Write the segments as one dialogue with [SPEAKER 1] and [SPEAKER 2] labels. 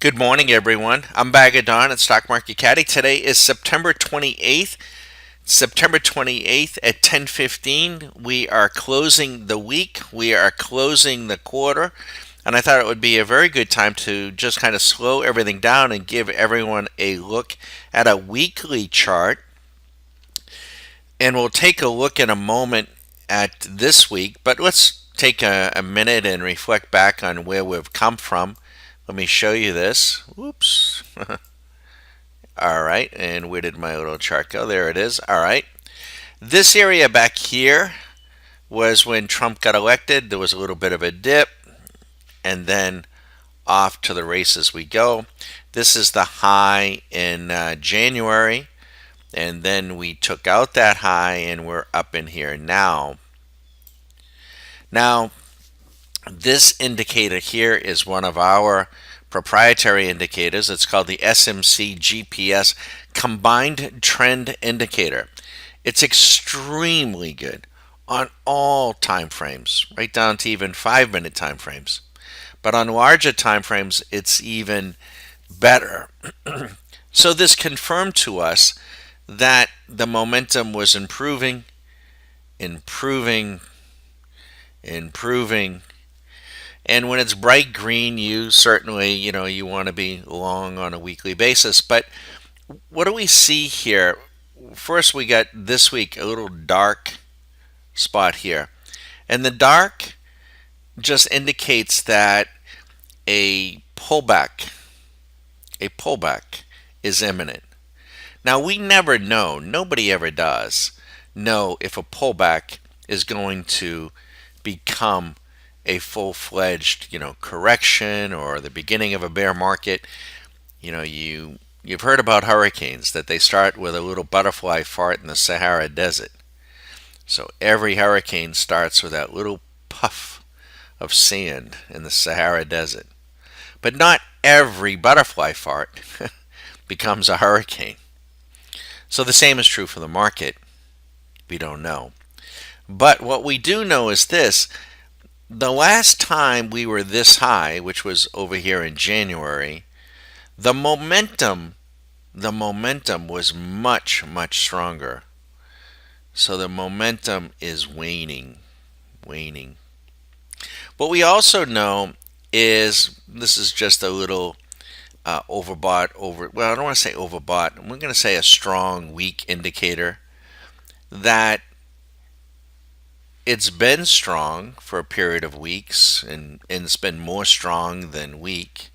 [SPEAKER 1] Good morning, everyone. I'm Bag of Dawn at Stock Market Caddy. Today is September 28th. September 28th at 10:15. We are closing the week. We are closing the quarter. And I thought it would be a very good time to just kind of slow everything down and give everyone a look at a weekly chart. And we'll take a look in a moment at this week, but let's take a minute and reflect back on where we've come from. Let me show you this. Whoops. All right, and where did my little chart go? There it is. All right. This area back here was when Trump got elected. There was a little bit of a dip, and then off to the races we go. This is the high in January, and then we took out that high, and we're up in here now. Now, this indicator here is one of our proprietary indicators. It's called the SMC GPS Combined Trend Indicator. It's extremely good on all time frames, right down to even 5-minute time frames. But on larger time frames, it's even better. So this confirmed to us that the momentum was improving, improving, improving. And when it's bright green, you certainly, you want to be long on a weekly basis. But what do we see here? First, we got this week a little dark spot here. And the dark just indicates that a pullback is imminent. Now, we never know, nobody ever does know if a pullback is going to become a full-fledged, correction or the beginning of a bear market. You've heard about hurricanes, that they start with a little butterfly fart in the Sahara Desert. So every hurricane starts with that little puff of sand in the Sahara Desert. But not every butterfly fart becomes a hurricane. So the same is true for the market. We don't know. But what we do know is this. The last time we were this high, which was over here in January, the momentum was much, much stronger. So the momentum is waning. What we also know is this is just a little overbought, well, I don't want to say overbought. We're going to say a strong, weak indicator that it's been strong for a period of weeks, and it's been more strong than weak.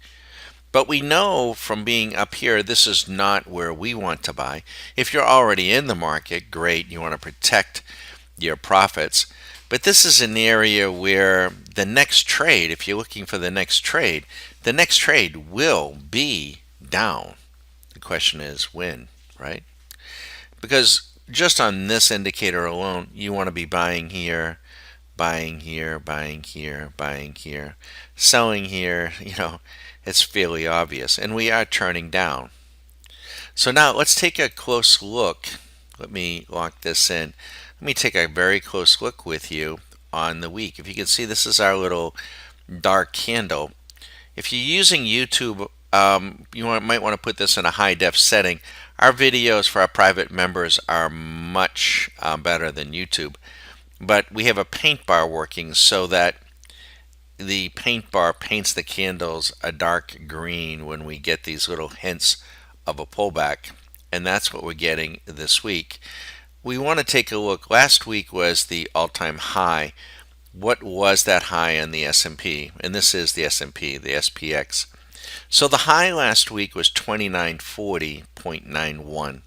[SPEAKER 1] But we know from being up here, this is not where we want to buy. If you're already in the market, great, you want to protect your profits. But this is an area where the next trade, if you're looking for the next trade will be down. The question is when, right? Because just on this indicator alone, you want to be buying here, buying here, buying here, buying here, selling here. It's fairly obvious. And we are turning down. So now let's take a close look. Let me lock this in. Let me take a very close look with you on the week. If you can see, this is our little dark candle. If you're using YouTube, might want to put this in a high def setting. Our videos for our private members are much better than YouTube. But we have a paint bar working so that the paint bar paints the candles a dark green when we get these little hints of a pullback. And that's what we're getting this week. We want to take a look. Last week was the all-time high. What was that high on the S&P? And this is the S&P, the SPX. So the high last week was 2940.91.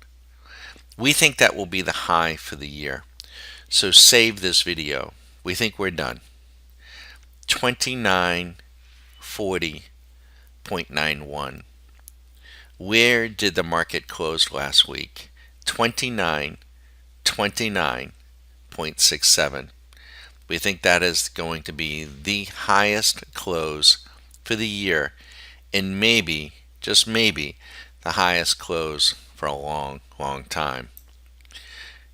[SPEAKER 1] We think that will be the high for the year. So save this video. We think we're done. 2940.91. Where did the market close last week? 29.67. We think that is going to be the highest close for the year, and maybe, just maybe, the highest close for a long, long time.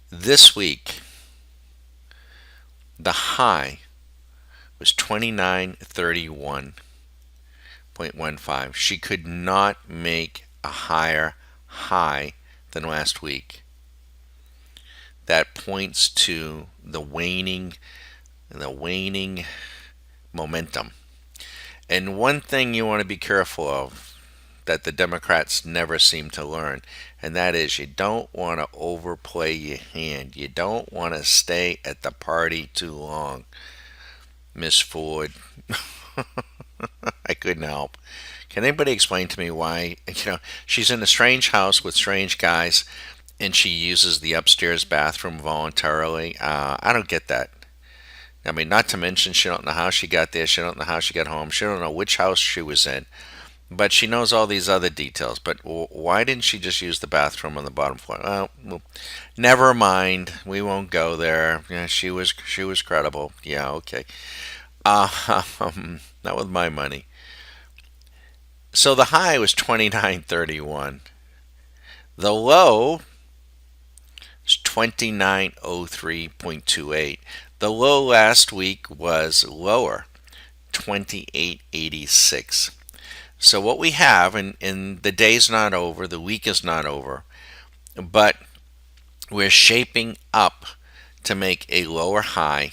[SPEAKER 1] This week, the high was 29.31. 0.15. She could not make a higher high than last week. That points to the waning momentum. And one thing you want to be careful of that the Democrats never seem to learn, and that is you don't want to overplay your hand. You don't want to stay at the party too long, Miss Ford. I couldn't help. Can anybody explain to me why, she's in a strange house with strange guys and she uses the upstairs bathroom voluntarily? I don't get that. I mean, not to mention she don't know how she got there, she don't know how she got home, she don't know which house she was in, but she knows all these other details. But why didn't she just use the bathroom on the bottom floor? Well, never mind. We won't go there. Yeah, she was credible. Yeah, okay. Not with my money. So the high was 29.31. The low is 2903.28. The low last week was lower, 2886. So what we have, and the day's not over, the week is not over, but we're shaping up to make a lower high,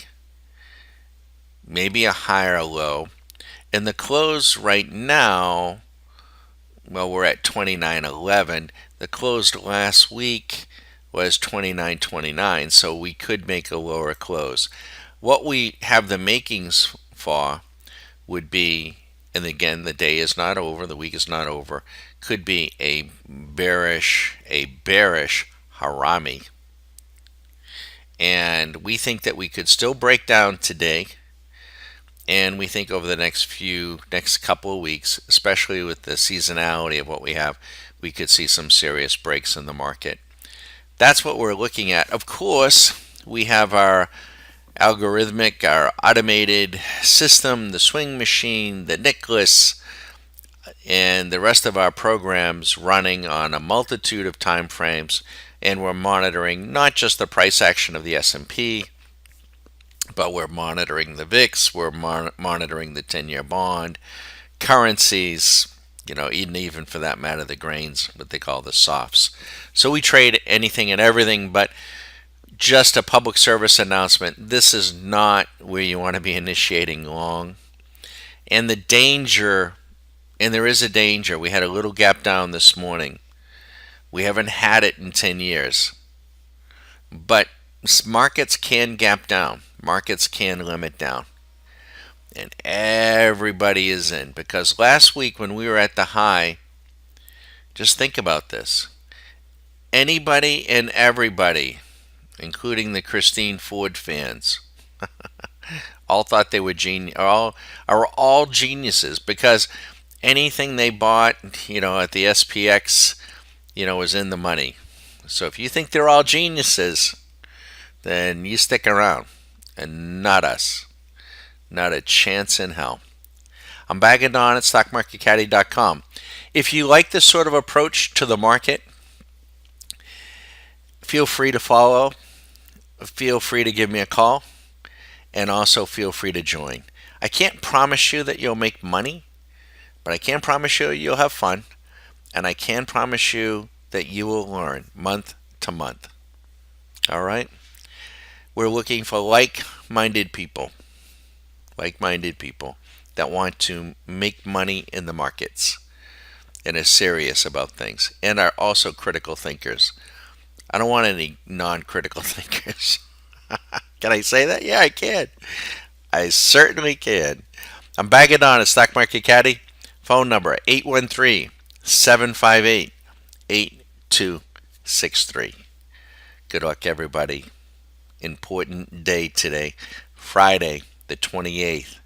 [SPEAKER 1] maybe a higher low. And the close right now, well, we're at 29.11. The close last week was 29.29, so we could make a lower close. What we have the makings for would be, and again, the day is not over, the week is not over, could be a bearish harami. And we think that we could still break down today, and we think over the next couple of weeks, especially with the seasonality of what we have, we could see some serious breaks in the market. That's what we're looking at. Of course, we have our algorithmic, our automated system, the swing machine, the Nicholas, and the rest of our programs running on a multitude of time frames, and we're monitoring not just the price action of the S&P, but we're monitoring the VIX, we're monitoring the 10-year bond, currencies, even for that matter, the grains, what they call the softs. So we trade anything and everything, but just a public service announcement. This is not where you want to be initiating long. And the danger, and there is a danger, we had a little gap down this morning. We haven't had it in 10 years. But markets can gap down. Markets can limit down. And everybody is in. Because last week when we were at the high, just think about this. Anybody and everybody, including the Christine Ford fans, all thought they were all geniuses, because anything they bought, at the SPX, was in the money. So if you think they're all geniuses, then you stick around, and not us. Not a chance in hell. I'm bagging on at stockmarketcaddy.com. If you like this sort of approach to the market, feel free to follow. Feel free to give me a call. And also feel free to join. I can't promise you that you'll make money, but I can promise you you'll have fun. And I can promise you that you will learn month to month. All right? We're looking for like-minded people that want to make money in the markets and are serious about things and are also critical thinkers. I don't want any non-critical thinkers. Can I say that? Yeah, I can. I certainly can. I'm bagging on at Stock Market Caddy. Phone number 813-758-8263. Good luck, everybody. Important day today, Friday, the 28th.